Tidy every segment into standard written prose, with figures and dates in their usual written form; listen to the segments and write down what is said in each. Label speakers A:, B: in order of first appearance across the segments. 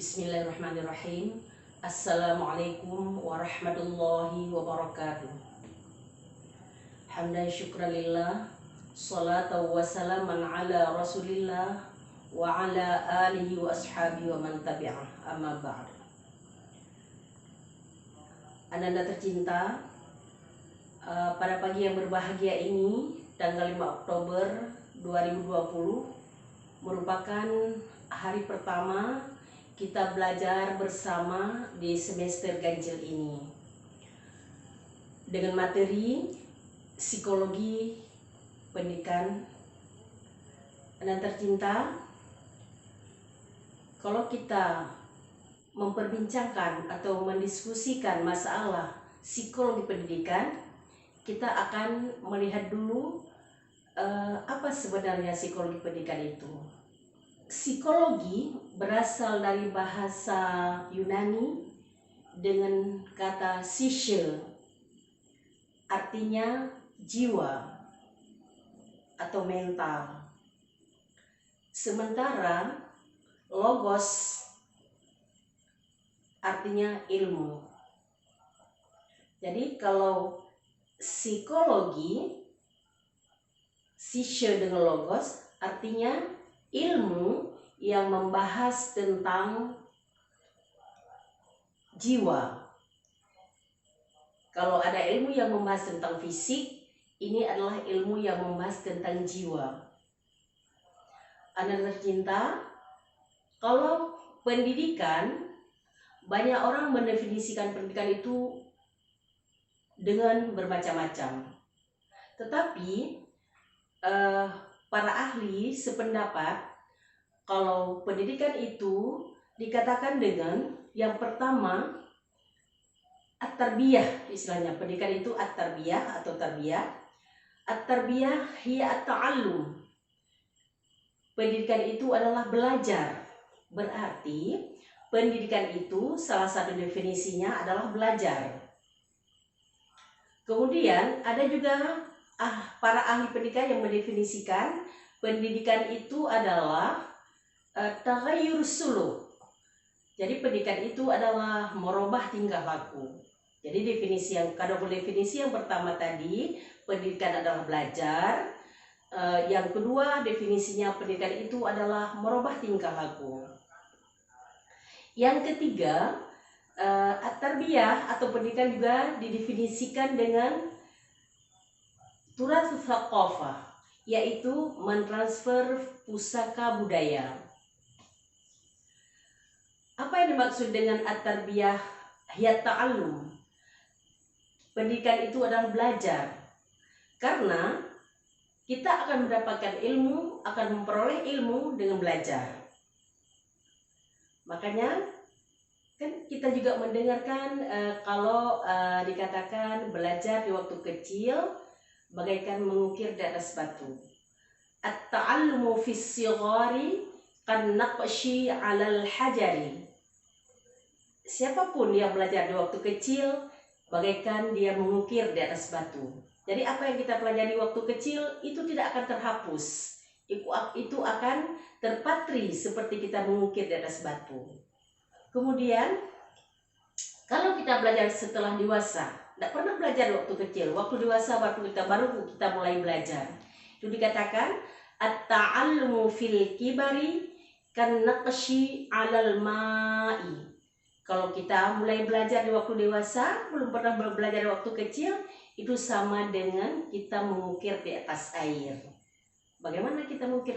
A: Bismillahirrahmanirrahim. Assalamualaikum warahmatullahi wabarakatuh. Hamdan syukran lillah, salatu wassalaman ala rasulillah wa ala alihi wa ashabihi wa man tabi'ah, amma ba'd. Ananda tercinta, pada pagi yang berbahagia ini, tanggal 5 Oktober 2020 merupakan hari pertama kita belajar bersama di semester ganjil ini dengan materi psikologi pendidikan. Dan tercinta, kalau kita memperbincangkan atau mendiskusikan masalah psikologi pendidikan, kita akan melihat dulu apa sebenarnya psikologi pendidikan itu. Psikologi berasal dari bahasa Yunani dengan kata psyche, artinya jiwa atau mental. Sementara logos artinya ilmu. Jadi kalau psikologi, psyche dengan logos artinya ilmu yang membahas tentang jiwa. Kalau ada ilmu yang membahas tentang fisik, ini adalah ilmu yang membahas tentang jiwa. Anak tercinta, kalau pendidikan, banyak orang mendefinisikan pendidikan itu dengan bermacam-macam. Tetapi para ahli sependapat kalau pendidikan itu dikatakan dengan yang pertama at-tarbiyah, istilahnya pendidikan itu at-tarbiyah atau tarbiyah. At-tarbiyah hiya at-ta'allum. Pendidikan itu adalah belajar. Berarti pendidikan itu salah satu definisinya adalah belajar. Kemudian ada juga para ahli pendidikan yang mendefinisikan pendidikan itu adalah taghayyur suluk. Jadi pendidikan itu adalah merubah tingkah laku. Jadi definisi yang pertama tadi, pendidikan adalah belajar. Yang kedua, definisinya pendidikan itu adalah merubah tingkah laku. Yang ketiga, at-tarbiyah atau pendidikan juga didefinisikan dengan turath tsaqafah, yaitu mentransfer pusaka budaya. Apa yang dimaksud dengan at-tarbiyah hiya ta'allum? Pendidikan itu adalah belajar. Karena kita akan mendapatkan ilmu, akan memperoleh ilmu dengan belajar. Makanya kan kita juga mendengarkan kalau dikatakan belajar di waktu kecil bagaikan mengukir di atas batu. At-ta'allumu fis sighari kan naqshi 'alal hajari. Siapapun yang belajar di waktu kecil bagaikan dia mengukir di atas batu. Jadi apa yang kita pelajari waktu kecil itu tidak akan terhapus. Itu akan terpatri seperti kita mengukir di atas batu. Kemudian kalau kita belajar setelah dewasa, tidak pernah belajar waktu kecil, waktu dewasa baru kita mulai belajar. Itu dikatakan at-ta'allumu fil kibari kan naqshi 'alal ma'i. Kalau kita mulai belajar di waktu dewasa, belum pernah belajar di waktu kecil, itu sama dengan kita mengukir di atas air. Bagaimana kita mengukir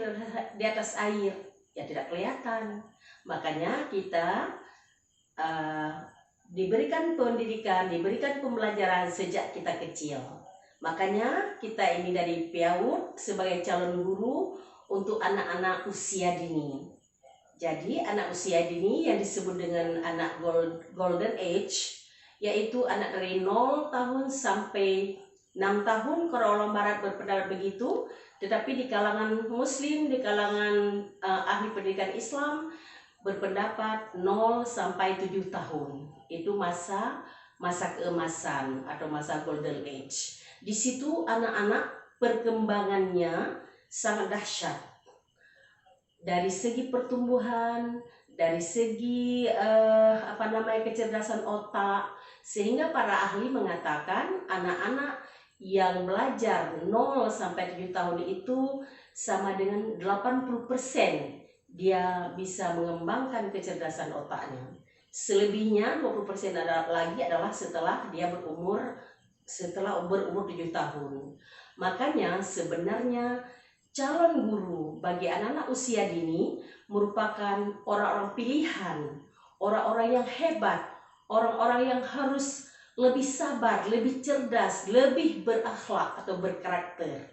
A: di atas air? Ya tidak kelihatan. Makanya kita diberikan pendidikan, diberikan pembelajaran sejak kita kecil. Makanya kita ini dari PIAUD sebagai calon guru untuk anak-anak usia dini. Jadi anak usia dini yang disebut dengan anak golden age, yaitu anak dari 0 tahun sampai 6 tahun kalau orang barat berpendapat begitu. Tetapi di kalangan muslim, di kalangan ahli pendidikan Islam berpendapat 0 sampai 7 tahun. Itu masa keemasan atau masa golden age. Di situ anak-anak perkembangannya sangat dahsyat. Dari segi pertumbuhan, dari segi kecerdasan otak, sehingga para ahli mengatakan anak-anak yang belajar 0 sampai 7 tahun itu sama dengan 80% dia bisa mengembangkan kecerdasan otaknya. Selebihnya 20% lagi adalah setelah dia berumur 7 tahun. Makanya sebenarnya calon guru bagi anak-anak usia dini merupakan orang-orang pilihan, orang-orang yang hebat, orang-orang yang harus lebih sabar, lebih cerdas, lebih berakhlak atau berkarakter.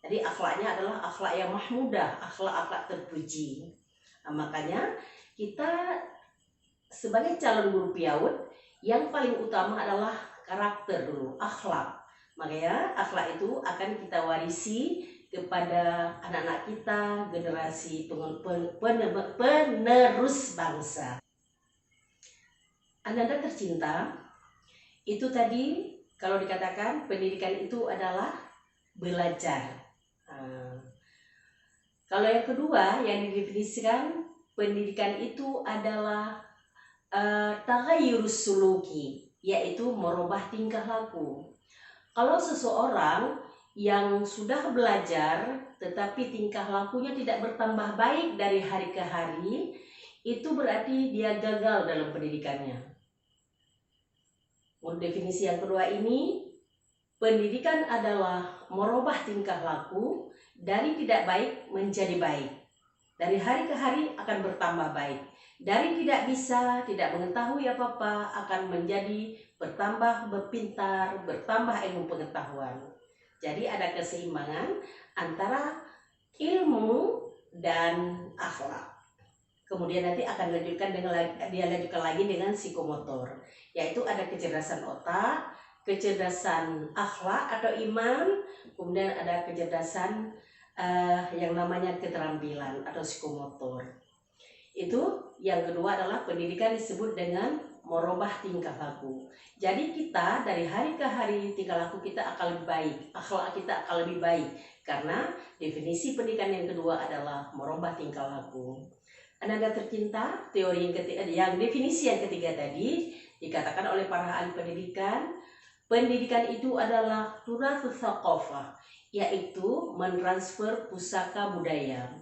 A: Jadi akhlaknya adalah akhlak yang mahmudah, akhlak-akhlak terpuji. Nah, makanya kita sebagai calon guru PIAUD yang paling utama adalah karakter dulu, akhlak. Makanya akhlak itu akan kita warisi kepada anak-anak kita, generasi penerus bangsa. Ananda tercinta, itu tadi kalau dikatakan pendidikan itu adalah belajar. Kalau yang kedua yang didefinisikan, pendidikan itu adalah taghayyurus suluki, yaitu merubah tingkah laku. Kalau seseorang yang sudah belajar tetapi tingkah lakunya tidak bertambah baik dari hari ke hari, itu berarti dia gagal dalam pendidikannya. Menurut definisi yang kedua ini, pendidikan adalah merubah tingkah laku dari tidak baik menjadi baik. Dari hari ke hari akan bertambah baik. Dari tidak bisa, tidak mengetahui apa-apa akan menjadi bertambah berpintar, bertambah ilmu pengetahuan. Jadi ada keseimbangan antara ilmu dan akhlak. Kemudian nanti akan dilanjutkan lagi dengan psikomotor, yaitu ada kecerdasan otak, kecerdasan akhlak atau iman, kemudian ada kecerdasan yang namanya keterampilan atau psikomotor. Itu yang kedua adalah pendidikan disebut dengan merubah tingkah laku. Jadi kita dari hari ke hari tingkah laku kita akan lebih baik, akhlak kita akan lebih baik, karena definisi pendidikan yang kedua adalah merubah tingkah laku. Ananda tercinta, teori yang ketiga, yang definisi yang ketiga tadi dikatakan oleh para ahli pendidikan, pendidikan itu adalah turathus tsaqafah, yaitu mentransfer pusaka budaya.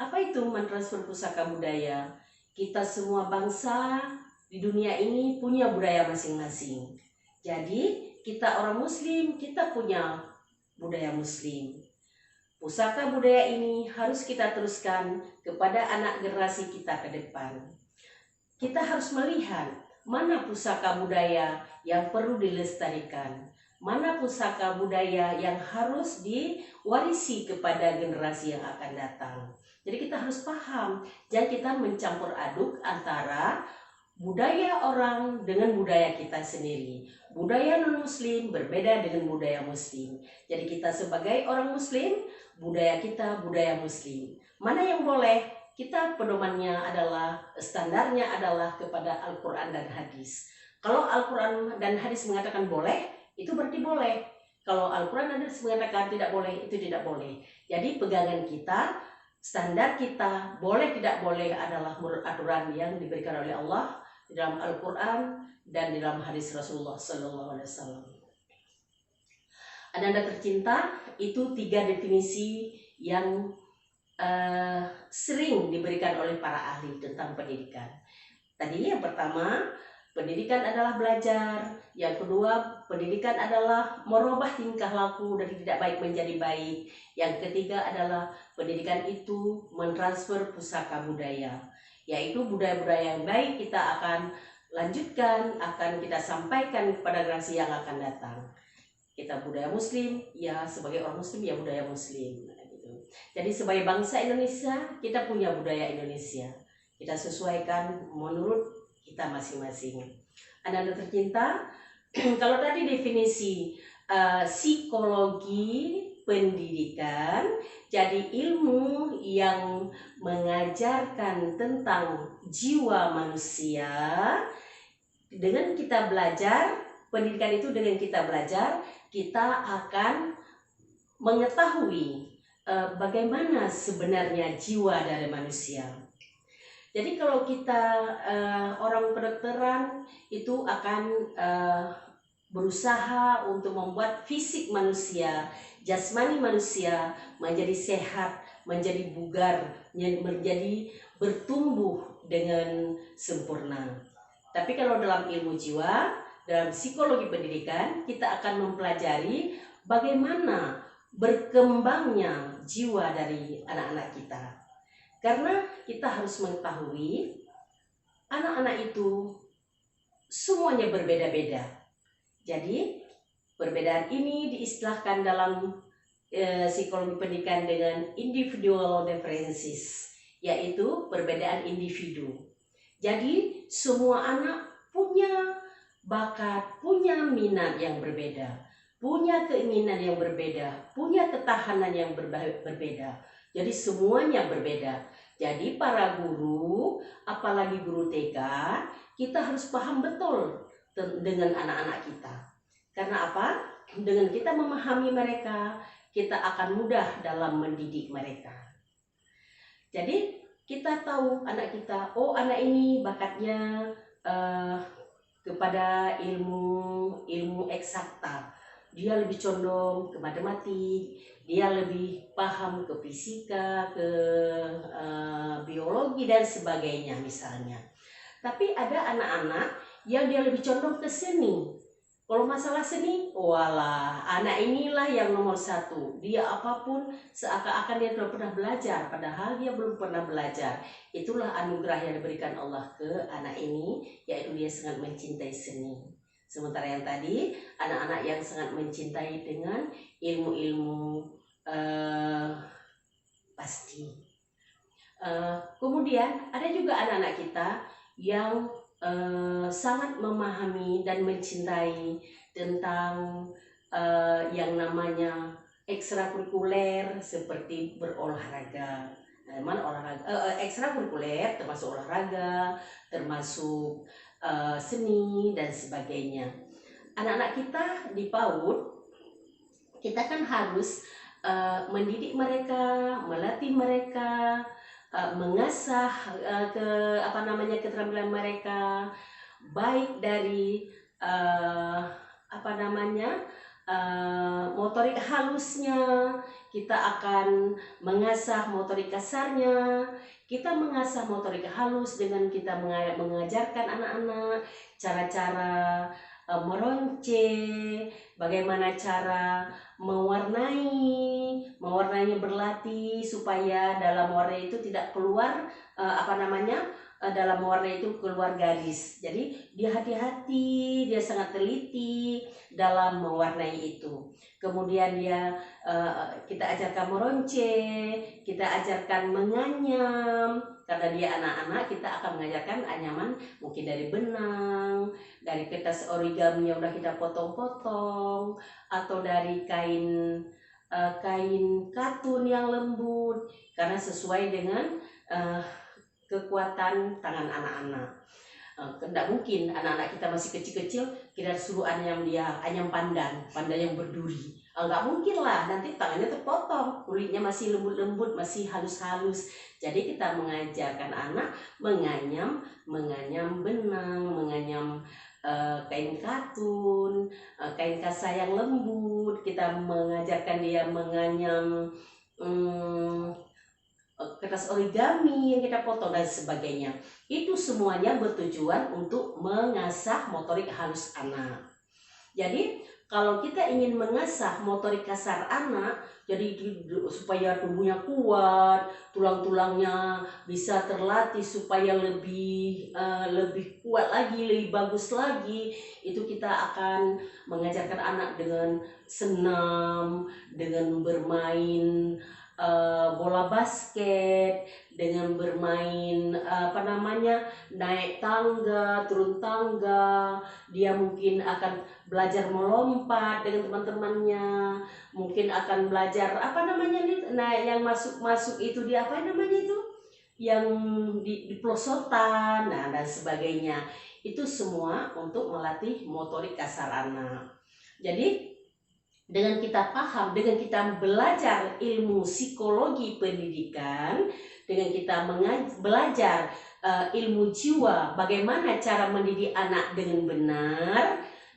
A: Apa itu mentransfer pusaka budaya? Kita semua bangsa di dunia ini punya budaya masing-masing. Jadi kita orang muslim, kita punya budaya muslim. Pusaka budaya ini harus kita teruskan kepada anak generasi kita ke depan. Kita harus melihat mana pusaka budaya yang perlu dilestarikan, mana pusaka budaya yang harus diwarisi kepada generasi yang akan datang. Jadi kita harus paham, jangan kita mencampur aduk antara budaya orang dengan budaya kita sendiri. Budaya non-muslim berbeda dengan budaya muslim. Jadi kita sebagai orang muslim, budaya kita budaya muslim. Mana yang boleh? Kita pedomannya adalah, standarnya adalah kepada Al-Quran dan hadis. Kalau Al-Quran dan hadis mengatakan boleh, itu berarti boleh. Kalau Al-Quran dan hadis mengatakan tidak boleh, itu tidak boleh. Jadi pegangan kita, standar kita, boleh tidak boleh adalah menurut aturan yang diberikan oleh Allah di dalam Al-Quran dan di dalam hadis Rasulullah SAW. Ananda tercinta, itu 3 definisi yang sering diberikan oleh para ahli tentang pendidikan. Tadi yang pertama, pendidikan adalah belajar. Yang kedua, pendidikan adalah merubah tingkah laku dari tidak baik menjadi baik. Yang ketiga adalah pendidikan itu mentransfer pusaka budaya, yaitu budaya-budaya yang baik kita akan lanjutkan, akan kita sampaikan kepada generasi yang akan datang. Kita budaya muslim, ya sebagai orang muslim ya budaya muslim. Jadi sebagai bangsa Indonesia, kita punya budaya Indonesia. Kita sesuaikan menurut kita masing-masing. Ananda tercinta, kalau tadi definisi psikologi pendidikan, jadi ilmu yang mengajarkan tentang jiwa manusia. Dengan kita belajar, pendidikan itu dengan kita belajar, kita akan mengetahui bagaimana sebenarnya jiwa dari manusia. Jadi kalau kita orang kedokteran itu akan berusaha untuk membuat fisik manusia, jasmani manusia menjadi sehat, menjadi bugar, menjadi bertumbuh dengan sempurna. Tapi kalau dalam ilmu jiwa, dalam psikologi pendidikan, kita akan mempelajari bagaimana berkembangnya jiwa dari anak-anak kita. Karena kita harus mengetahui anak-anak itu semuanya berbeda-beda. Jadi perbedaan ini diistilahkan dalam psikologi pendidikan dengan individual differences, yaitu perbedaan individu. Jadi semua anak punya bakat, punya minat yang berbeda, punya keinginan yang berbeda, punya ketahanan yang berbeda. Jadi semuanya berbeda. Jadi para guru, apalagi guru TK, kita harus paham betul dengan anak-anak kita. Karena apa? Dengan kita memahami mereka, kita akan mudah dalam mendidik mereka. Jadi kita tahu anak kita, oh anak ini bakatnya kepada ilmu eksakta, dia lebih condong ke matematik, dia lebih paham ke fisika, ke biologi dan sebagainya misalnya. Tapi ada anak-anak yang dia lebih condong ke seni. Kalau masalah seni, walah, anak inilah yang nomor satu. Dia apapun seakan-akan dia sudah pernah belajar, padahal dia belum pernah belajar. Itulah anugerah yang diberikan Allah ke anak ini, yaitu dia sangat mencintai seni. Sementara yang tadi, anak-anak yang sangat mencintai dengan ilmu-ilmu pasti. Kemudian ada juga anak-anak kita yang sangat memahami dan mencintai tentang yang namanya ekstrakurikuler seperti berolahraga. Ekstrakurikuler termasuk olahraga, termasuk seni dan sebagainya. Anak-anak kita di PAUD, kita kan harus mendidik mereka, melatih mereka, mengasah keterampilan mereka, baik dari motorik halusnya, kita akan mengasah motorik kasarnya, kita mengasah motorik halus dengan kita mengajarkan anak-anak cara-cara meronce, bagaimana cara mewarnainya, berlatih supaya dalam warna itu tidak keluar dalam warna itu keluar garis. Jadi dia hati-hati, dia sangat teliti dalam mewarnai itu. Kemudian kita ajarkan meronce, kita ajarkan menganyam. Karena dia anak-anak, kita akan mengajarkan anyaman mungkin dari benang, dari kertas origami yang udah kita potong-potong, atau dari kain katun yang lembut, karena sesuai dengan kekuatan tangan anak-anak. Tidak mungkin anak-anak kita masih kecil-kecil kita suruh anyam pandan yang berduri. Nggak mungkin lah, nanti tangannya terpotong, kulitnya masih lembut-lembut, masih halus-halus. Jadi kita mengajarkan anak menganyam benang, menganyam kain katun, kain kasa yang lembut. Kita mengajarkan dia menganyam kertas origami yang kita potong dan sebagainya. Itu semuanya bertujuan untuk mengasah motorik halus anak. Jadi kalau kita ingin mengasah motorik kasar anak, jadi supaya tubuhnya kuat, tulang-tulangnya bisa terlatih supaya lebih kuat lagi, lebih bagus lagi, itu kita akan mengajarkan anak dengan senam, dengan bermain bola basket, dengan bermain naik tangga, turun tangga. Dia mungkin akan belajar melompat dengan teman-temannya, mungkin akan belajar yang masuk itu dia yang di pelosotan, dan sebagainya. Itu semua untuk melatih motorik kasar anak. Jadi dengan kita paham, dengan kita belajar ilmu psikologi pendidikan, dengan kita belajar ilmu jiwa, bagaimana cara mendidik anak dengan benar.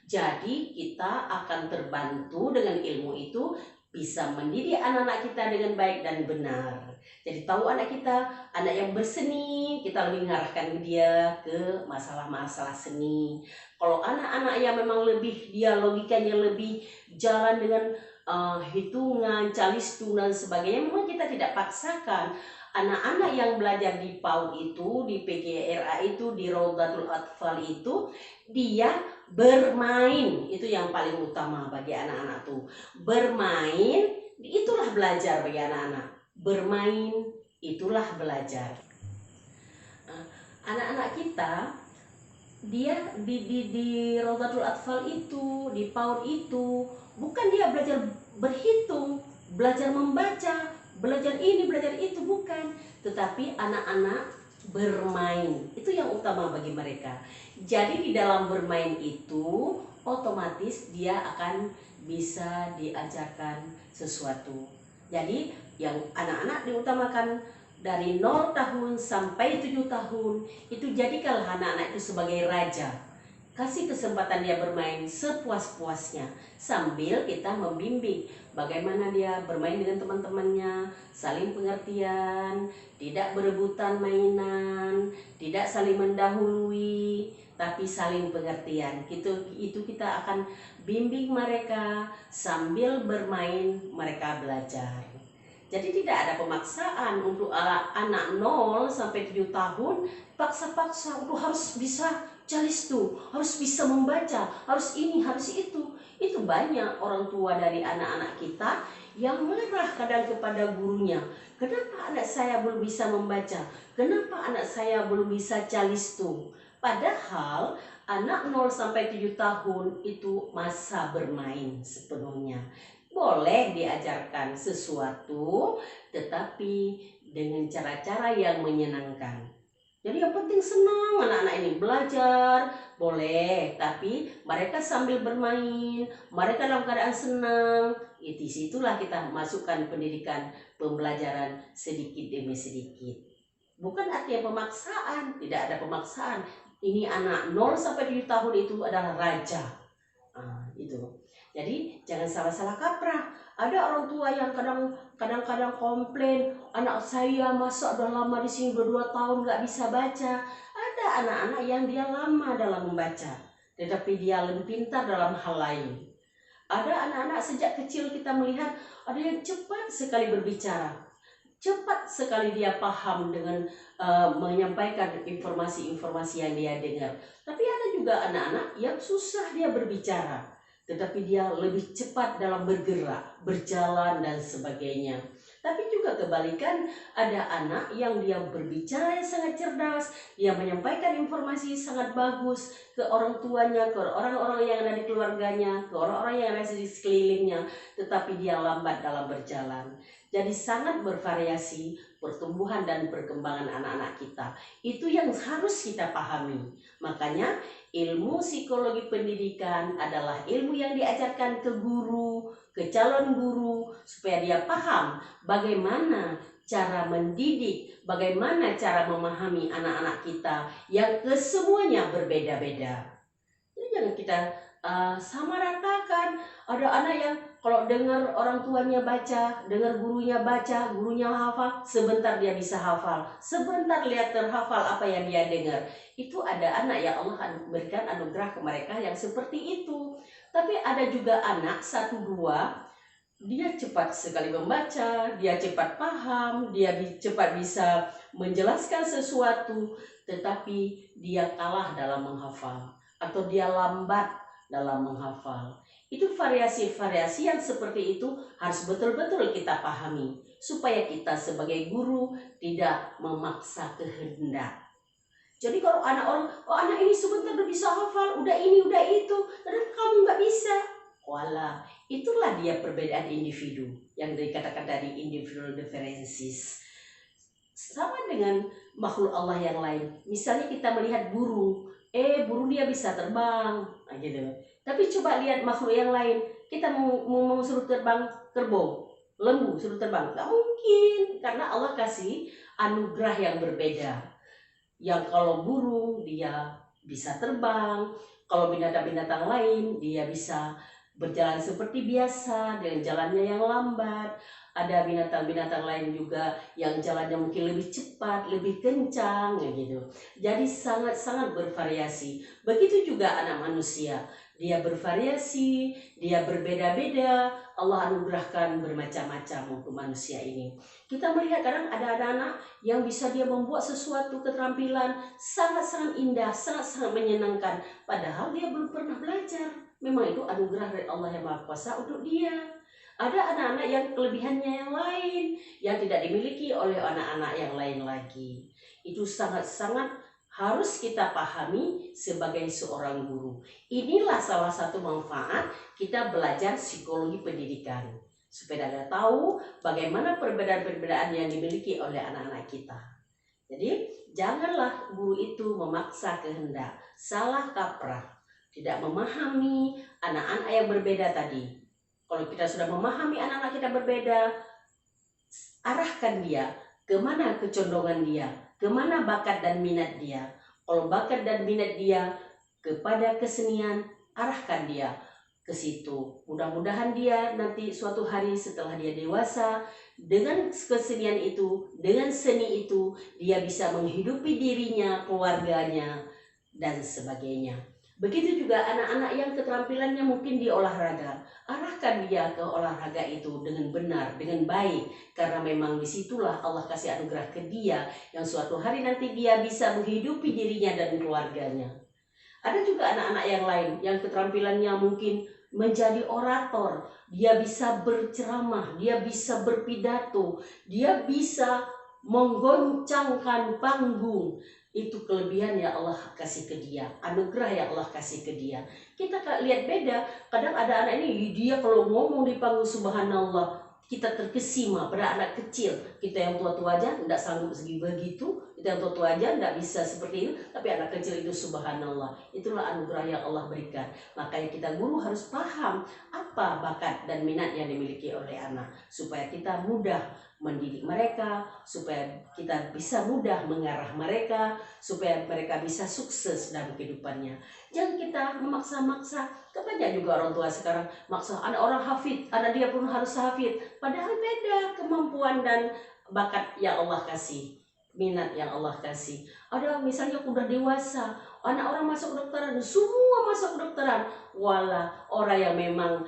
A: Jadi kita akan terbantu dengan ilmu itu, bisa mendidik anak-anak kita dengan baik dan benar. Jadi tahu anak kita, anak yang berseni, kita lebih mengarahkan dia ke masalah-masalah seni. Kalau anak-anak yang memang lebih, dia logikanya lebih jalan dengan hitungan, calistung dan sebagainya, memang kita tidak paksakan. Anak-anak yang belajar di PAUD itu, di PGRA itu, di Rawdatul Atfal itu, dia bermain. Itu yang paling utama bagi anak-anak tuh. Bermain, itulah belajar bagi anak-anak. Bermain, itulah belajar. Anak-anak kita, dia di Rawdatul Atfal itu, di PAUD itu, bukan dia belajar berhitung, belajar membaca, belajar ini, belajar itu, bukan. Tetapi anak-anak bermain, itu yang utama bagi mereka. Jadi di dalam bermain itu, otomatis dia akan bisa diajarkan sesuatu. Jadi yang anak-anak diutamakan dari 0 tahun sampai 7 tahun, itu jadikanlah anak-anak itu sebagai raja. Kasih kesempatan dia bermain sepuas-puasnya, sambil kita membimbing bagaimana dia bermain dengan teman-temannya, saling pengertian, tidak berebutan mainan, tidak saling mendahului, tapi saling pengertian. Itu kita akan bimbing mereka, sambil bermain mereka belajar. Jadi tidak ada pemaksaan untuk anak 0 sampai 7 tahun, paksa-paksa untuk harus bisa calistung, harus bisa membaca, harus ini, harus itu. Itu banyak orang tua dari anak-anak kita yang marah kadang kepada gurunya. Kenapa anak saya belum bisa membaca? Kenapa anak saya belum bisa calistung? Padahal anak 0 sampai 7 tahun itu masa bermain sepenuhnya. Boleh diajarkan sesuatu, tetapi dengan cara-cara yang menyenangkan. Jadi yang penting senang anak-anak ini belajar, boleh, tapi mereka sambil bermain, mereka dalam keadaan senang. Di situlah kita masukkan pendidikan pembelajaran sedikit demi sedikit. Bukan artinya pemaksaan, tidak ada pemaksaan. Ini anak 0 sampai 7 tahun itu adalah raja. Itu. Jadi jangan salah-salah kaprah. Ada orang tua yang kadang-kadang komplain, anak saya masa udah lama di sini, udah 2 tahun nggak bisa baca. Ada anak-anak yang dia lama dalam membaca, tetapi dia lebih pintar dalam hal lain. Ada anak-anak sejak kecil kita melihat ada yang cepat sekali berbicara, cepat sekali dia paham dengan menyampaikan informasi-informasi yang dia dengar. Tapi ada juga anak-anak yang susah dia berbicara, tetapi dia lebih cepat dalam bergerak, berjalan dan sebagainya. Tapi juga kebalikan, ada anak yang dia berbicara sangat cerdas, dia menyampaikan informasi sangat bagus ke orang tuanya, ke orang-orang yang ada di keluarganya, ke orang-orang yang ada di sekelilingnya, tetapi dia lambat dalam berjalan. Jadi sangat bervariasi pertumbuhan dan perkembangan anak-anak kita. Itu yang harus kita pahami. Makanya ilmu psikologi pendidikan adalah ilmu yang diajarkan ke guru, ke calon guru, supaya dia paham bagaimana cara mendidik, bagaimana cara memahami anak-anak kita yang kesemuanya berbeda-beda. Jadi jangan kita samaratakan. Ada anak yang kalau dengar orang tuanya baca, dengar gurunya baca, gurunya hafal, sebentar dia bisa hafal, sebentar lihat terhafal apa yang dia dengar. Itu ada anak yang Allah berikan anugerah ke mereka yang seperti itu. Tapi ada juga anak 1-2, dia cepat sekali membaca, dia cepat paham, dia cepat bisa menjelaskan sesuatu, tetapi dia kalah dalam menghafal atau dia lambat dalam menghafal. Itu variasi-variasi yang seperti itu harus betul-betul kita pahami, supaya kita sebagai guru tidak memaksa kehendak. Jadi kalau anak orang, oh anak ini sebentar udah bisa hafal, udah ini, udah itu, kenapa kamu nggak bisa? Walah, itulah dia perbedaan individu yang dikatakan tadi individual differences. Sama dengan makhluk Allah yang lain. Misalnya kita melihat burung, burung dia bisa terbang, gitu. Tapi coba lihat makhluk yang lain, kita mau suruh terbang kerbau, lembu suruh terbang, nggak mungkin, karena Allah kasih anugerah yang berbeda. yang kalau burung dia bisa terbang, kalau binatang-binatang lain dia bisa berjalan seperti biasa dengan jalannya yang lambat. Ada binatang-binatang lain juga yang jalannya mungkin lebih cepat, lebih kencang, ya gitu. Jadi sangat-sangat bervariasi. Begitu juga anak manusia, dia bervariasi, dia berbeda-beda. Allah anugerahkan bermacam-macam untuk manusia ini. Kita melihat kadang ada anak-anak yang bisa dia membuat sesuatu keterampilan sangat-sangat indah, sangat-sangat menyenangkan, padahal dia belum pernah belajar. Memang itu anugerah dari Allah yang Maha Kuasa untuk dia. Ada anak-anak yang kelebihannya yang lain yang tidak dimiliki oleh anak-anak yang lain lagi. Itu sangat-sangat harus kita pahami sebagai seorang guru. Inilah salah satu manfaat kita belajar psikologi pendidikan, supaya kita tahu bagaimana perbedaan-perbedaan yang dimiliki oleh anak-anak kita. Jadi janganlah guru itu memaksa kehendak, salah kaprah, tidak memahami anak-anak yang berbeda tadi. Kalau kita sudah memahami anak-anak kita berbeda, arahkan dia kemana kecondongan dia, kemana bakat dan minat dia. Kalau bakat dan minat dia kepada kesenian, arahkan dia ke situ. Mudah-mudahan dia nanti suatu hari setelah dia dewasa, dengan kesenian itu, dengan seni itu, dia bisa menghidupi dirinya, keluarganya, dan sebagainya. Begitu juga anak-anak yang keterampilannya mungkin di olahraga, arahkan dia ke olahraga itu dengan benar, dengan baik, karena memang disitulah Allah kasih anugerah ke dia, yang suatu hari nanti dia bisa menghidupi dirinya dan keluarganya. Ada juga anak-anak yang lain yang keterampilannya mungkin menjadi orator, dia bisa berceramah, dia bisa berpidato, dia bisa menggoncangkan panggung. Itu kelebihan yang Allah kasih ke dia, anugerah yang Allah kasih ke dia. Kita lihat beda, kadang ada anak ini dia kalau ngomong di panggung subhanallah, kita terkesima. Pada anak kecil, kita yang tua-tua aja tidak sanggup segi begitu, kita yang tua-tua aja tidak bisa seperti itu, tapi anak kecil itu subhanallah. Itulah anugerah yang Allah berikan. Makanya kita guru harus paham apa bakat dan minat yang dimiliki oleh anak, supaya kita mudah mendidik mereka, supaya kita bisa mudah mengarah mereka, supaya mereka bisa sukses dalam kehidupannya. Jangan kita memaksa-maksa. Kebanyakan juga orang tua sekarang maksa anak orang hafid, anak dia pun harus hafid, padahal beda kemampuan dan bakat yang Allah kasih, minat yang Allah kasih. Ada misalnya udah dewasa, anak orang masuk kedokteran, semua masuk kedokteran. Walah orang yang memang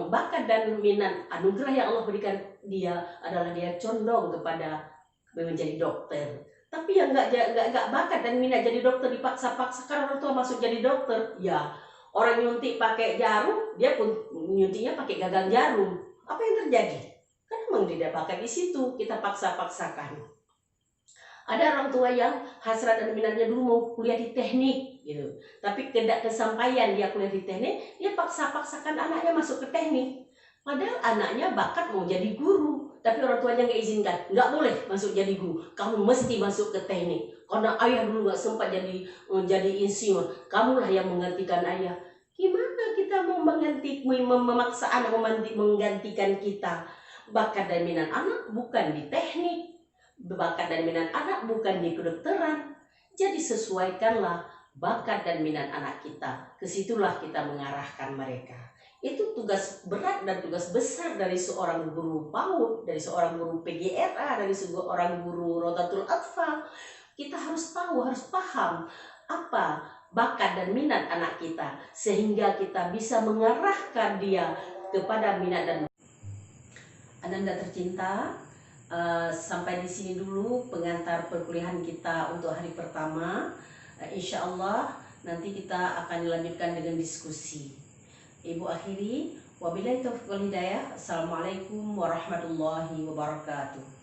A: bakat dan minat, anugerah yang Allah berikan dia adalah dia condong kepada menjadi dokter. Tapi yang nggak bakat dan minat jadi dokter, dipaksa-paksa karena orang tua masuk jadi dokter. Ya, orang nyuntik pakai jarum, dia pun nyuntiknya pakai gagang jarum. Apa yang terjadi? Kan memang tidak bakat di situ, kita paksa-paksakan. Ada orang tua yang hasrat dan minatnya dulu mau kuliah di teknik gitu, tapi tidak kesampaian dia kuliah di teknik, dia paksa-paksakan anaknya masuk ke teknik. Padahal anaknya bakat mau jadi guru, tapi orang tuanya nggak izinkan, nggak boleh masuk jadi guru, kamu mesti masuk ke teknik. Karena ayah dulu nggak sempat jadi insinyur, kamulah yang menggantikan ayah. Gimana kita mau memaksa anak menggantikan kita? Bakat dan minat anak bukan di teknik, bakat dan minat anak bukan di kedokteran. Jadi sesuaikanlah bakat dan minat anak kita, kesitulah kita mengarahkan mereka. Itu tugas berat dan tugas besar dari seorang guru PAUD, dari seorang guru PGRA, dari seorang guru Rodatul Atfal. Kita harus tahu, harus paham apa bakat dan minat anak kita, sehingga kita bisa mengarahkan dia kepada minat dan. Ananda tercinta, sampai di sini dulu pengantar perkuliahan kita untuk hari pertama. Insya Allah nanti kita akan dilanjutkan dengan diskusi. Ibu akhiri, wabillahi taufiq wal hidayah. Assalamualaikum warahmatullahi wabarakatuh.